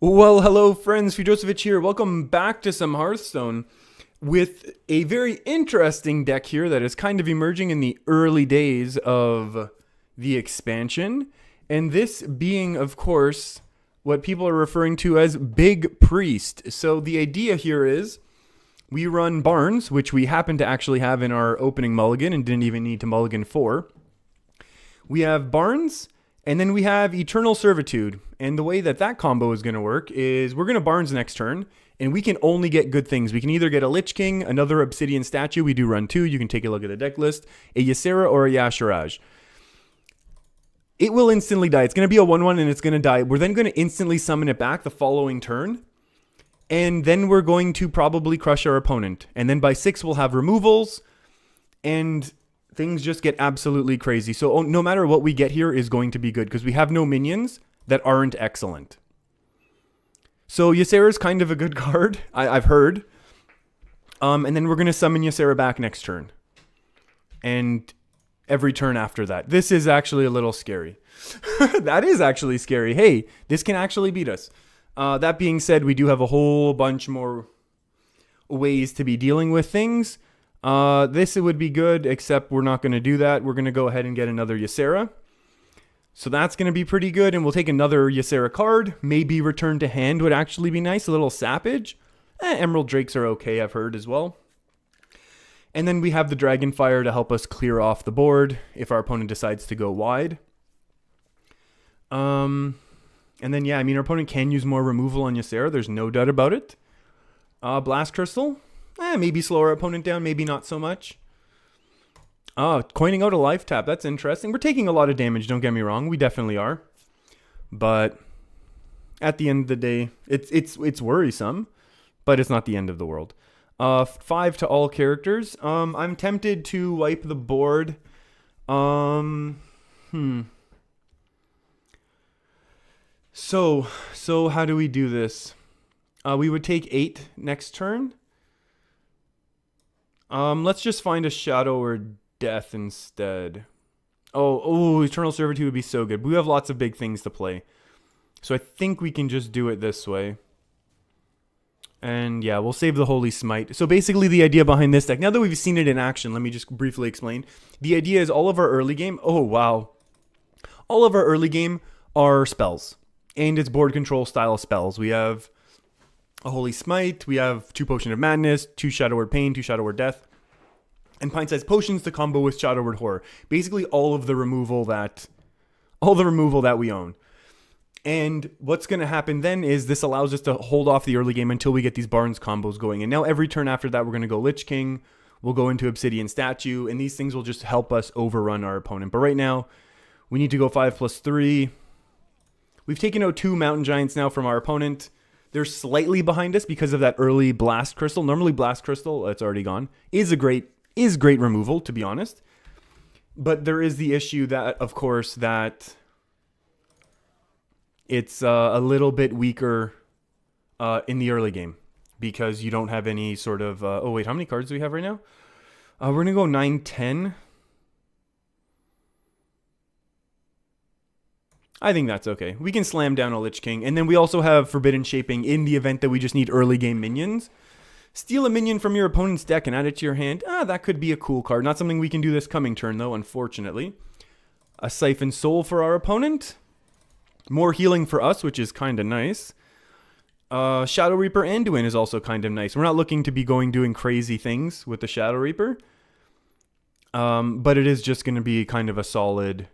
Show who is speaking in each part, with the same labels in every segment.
Speaker 1: Well, hello friends, Fujosevich here. Welcome back to some Hearthstone with a very interesting deck here that is kind of emerging in the early days of the expansion. And this being, of course, what people are referring to as Big Priest. So the idea here is we run Barnes, which we happen to actually have in our opening mulligan and didn't even need to mulligan for. We have Barnes, and then we have Eternal Servitude. And the way that combo is going to work is we're going to Barnes next turn, and we can only get good things. We can either get a Lich King, another Obsidian Statue. We do run two. You can take a look at the deck list. A Ysera or a Yasharaj. It will instantly die. It's going to be a 1-1 and it's going to die. We're then going to instantly summon it back the following turn. And then we're going to probably crush our opponent. And then by 6 we'll have removals. And things just get absolutely crazy. So no matter what we get here is going to be good because we have no minions that aren't excellent. So Ysera is kind of a good card, I've heard. And then we're going to summon Ysera back next turn. And every turn after that. This is actually a little scary. That is actually scary. Hey, this can actually beat us. That being said, we do have a whole bunch more ways to be dealing with things. This would be good, except we're not going to do that. We're going to go ahead and get another Ysera. So that's going to be pretty good, and we'll take another Ysera card. Maybe Return to Hand would actually be nice, a little Sappage. Emerald Drakes are okay, I've heard as well. And then we have the Dragonfire to help us clear off the board if our opponent decides to go wide. And then, yeah, I mean, our opponent can use more removal on Ysera. There's no doubt about it. Blast Crystal. Maybe slow our opponent down, maybe not so much. Coining out a life tap. That's interesting. We're taking a lot of damage, don't get me wrong. We definitely are. But at the end of the day, it's worrisome, but it's not the end of the world. 5 to all characters. I'm tempted to wipe the board. So how do we do this? We would take 8 next turn. Let's just find a Shadow or Death instead. Oh, Eternal Servitude would be so good. We have lots of big things to play. So I think we can just do it this way. And yeah, we'll save the Holy Smite. So basically the idea behind this deck, now that we've seen it in action, let me just briefly explain. The idea is all of our early game, all of our early game are spells. And it's board control style spells. We have a Holy Smite, we have 2 Potion of Madness, 2 Shadow Word Pain, 2 Shadow Word Death, and Pint-Sized Potions to combo with Shadow Word Horror. Basically all the removal that we own. And what's going to happen then is this allows us to hold off the early game until we get these Barnes combos going. And now every turn after that, we're going to go Lich King, we'll go into Obsidian Statue, and these things will just help us overrun our opponent. But right now, we need to go 5+3. We've taken out 2 Mountain Giants now from our opponent. They're slightly behind us because of that early Blast Crystal. Normally Blast Crystal, it's already gone, is great removal, to be honest. But there is the issue that, of course, that it's a little bit weaker in the early game because you don't have any sort of... oh, wait, how many cards do we have right now? We're going to go 9-10. I think that's okay. We can slam down a Lich King. And then we also have Forbidden Shaping in the event that we just need early game minions. Steal a minion from your opponent's deck and add it to your hand. That could be a cool card. Not something we can do this coming turn, though, unfortunately. A Siphon Soul for our opponent. More healing for us, which is kind of nice. Shadow Reaper Anduin is also kind of nice. We're not looking to be doing crazy things with the Shadow Reaper. But it is just going to be kind of a solid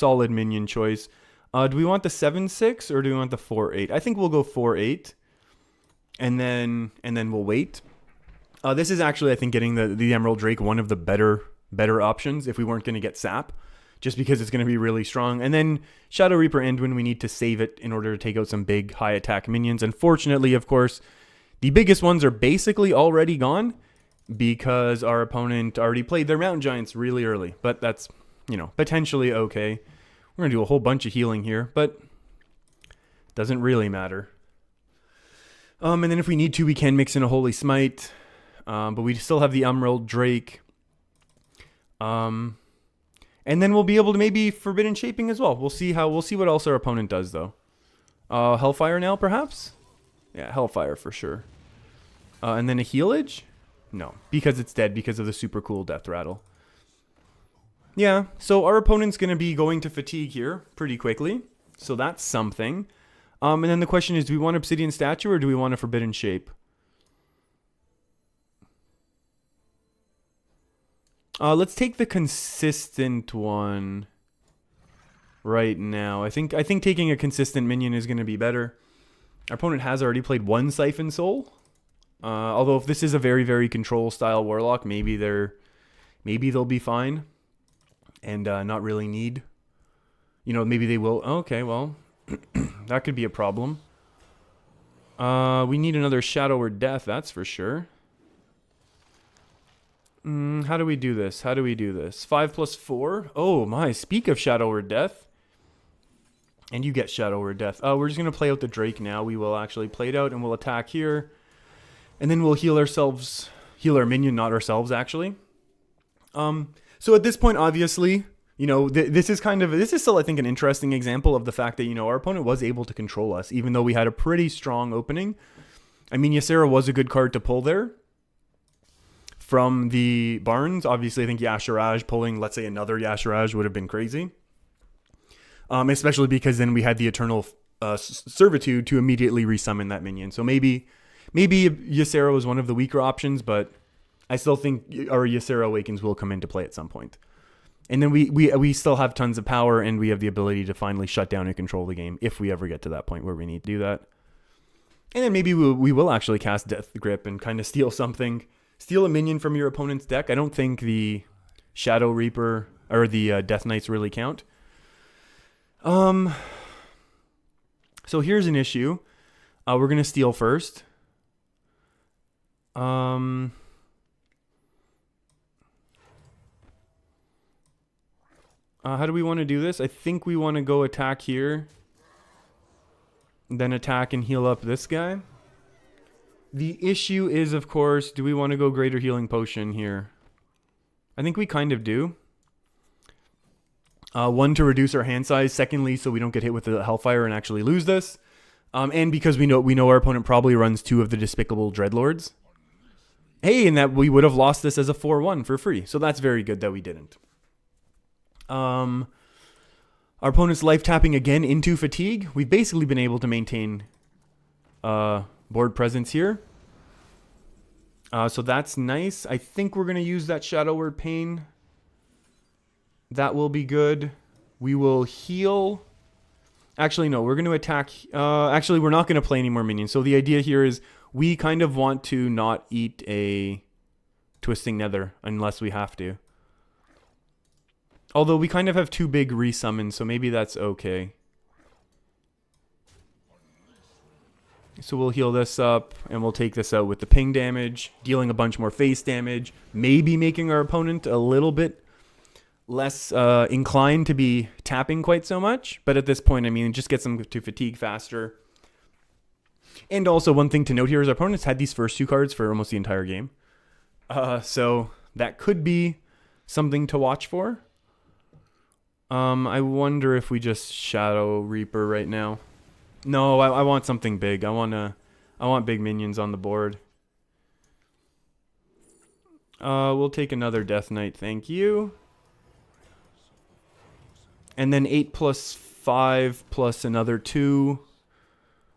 Speaker 1: minion choice. Do we want the 7-6 or do we want the 4-8? I think we'll go 4-8. And then we'll wait. This is actually, I think, getting the Emerald Drake one of the better options if we weren't going to get Sap. Just because it's going to be really strong. And then Shadow Reaper Anduin, we need to save it in order to take out some big high attack minions. Unfortunately, of course, the biggest ones are basically already gone because our opponent already played their Mountain Giants really early. But that's, potentially okay. We're going to do a whole bunch of healing here, but it doesn't really matter. And then if we need to, we can mix in a Holy Smite. But we still have the Emerald Drake. And then we'll be able to maybe Forbidden Shaping as well. We'll see what else our opponent does, though. Hellfire now, perhaps? Yeah, Hellfire for sure. And then a Healage? No, because it's dead because of the super cool Death Rattle. Yeah, so our opponent's going to be going to Fatigue here pretty quickly. So that's something. And then the question is, do we want Obsidian Statue or do we want a Forbidden Shape? Let's take the consistent one right now. I think taking a consistent minion is going to be better. Our opponent has already played one Siphon Soul. Although if this is a very, very control style Warlock, maybe they'll be fine. And not really need. You know, maybe they will. Okay, well, that could be a problem. We need another Shadow or Death, that's for sure. How do we do this? 5 plus 4. Oh my, speak of Shadow or Death. And you get Shadow or Death. We're just going to play out the Drake now. We will actually play it out and we'll attack here. And then we'll heal our minion, not ourselves, actually. So at this point, obviously, you know, this is still, I think, an interesting example of the fact that, you know, our opponent was able to control us, even though we had a pretty strong opening. I mean, Ysera was a good card to pull there. From the Barns, obviously, I think Yashiraj pulling, let's say, another Yashiraj would have been crazy. Especially because then we had the Eternal Servitude to immediately resummon that minion. So maybe Ysera was one of the weaker options, but I still think our Ysera Awakens will come into play at some point. And then we still have tons of power, and we have the ability to finally shut down and control the game if we ever get to that point where we need to do that. And then maybe we will actually cast Death Grip and kind of steal something. Steal a minion from your opponent's deck. I don't think the Shadow Reaper or the Death Knights really count. So here's an issue. We're going to steal first. How do we want to do this? I think we want to go attack here. Then attack and heal up this guy. The issue is, of course, do we want to go Greater Healing Potion here? I think we kind of do. One, to reduce our hand size. Secondly, so we don't get hit with the Hellfire and actually lose this. And because we know our opponent probably runs 2 of the Despicable Dreadlords. Hey, and that we would have lost this as a 4-1 for free. So that's very good that we didn't. Our opponent's life tapping again into Fatigue. We've basically been able to maintain board presence here. So that's nice. I think we're going to use that Shadow Word Pain. That will be good. We will heal. Actually, no, we're going to attack. Actually, we're not going to play any more minions. So the idea here is we kind of want to not eat a Twisting Nether unless we have to. Although we kind of have 2 big resummons, so maybe that's okay. So we'll heal this up, and we'll take this out with the ping damage, dealing a bunch more face damage, maybe making our opponent a little bit less inclined to be tapping quite so much. But at this point, I mean, it just gets them to Fatigue faster. And also, one thing to note here is our opponents had these first 2 cards for almost the entire game. So that could be something to watch for. I wonder if we just Shadow Reaper right now. No, I want something big. I want big minions on the board. We'll take another Death Knight, thank you. And then 8 plus 5 plus another 2.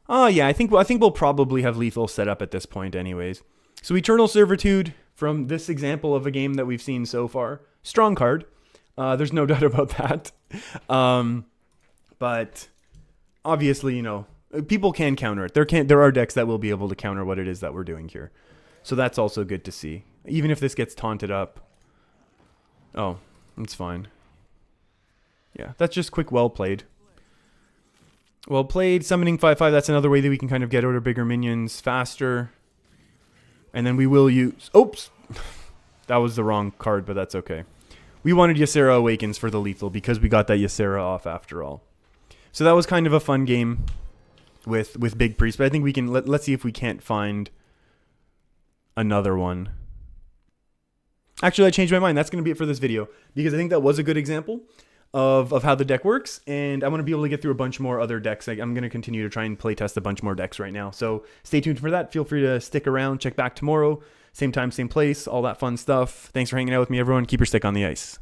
Speaker 1: Oh yeah, I think we'll probably have lethal set up at this point anyways. So Eternal Servitude from this example of a game that we've seen so far. Strong card. There's no doubt about that. But obviously, you know, people can counter it. There are decks that will be able to counter what it is that we're doing here. So that's also good to see. Even if this gets taunted up. Oh, it's fine. Yeah, that's just quick well played. Well played. Summoning 5/5, that's another way that we can kind of get out our bigger minions faster. And then we will use... Oops! That was the wrong card, but that's okay. We wanted Ysera Awakens for the lethal because we got that Ysera off after all. So that was kind of a fun game with Big Priest. But I think we can... Let's see if we can't find another one. Actually, I changed my mind. That's going to be it for this video because I think that was a good example. of how the deck works, and I'm going to be able to get through a bunch more other decks. I'm going to continue to try and play test a bunch more decks right now. So stay tuned for that. Feel free to stick around. Check back tomorrow. Same time, same place. All that fun stuff. Thanks for hanging out with me, everyone. Keep your stick on the ice.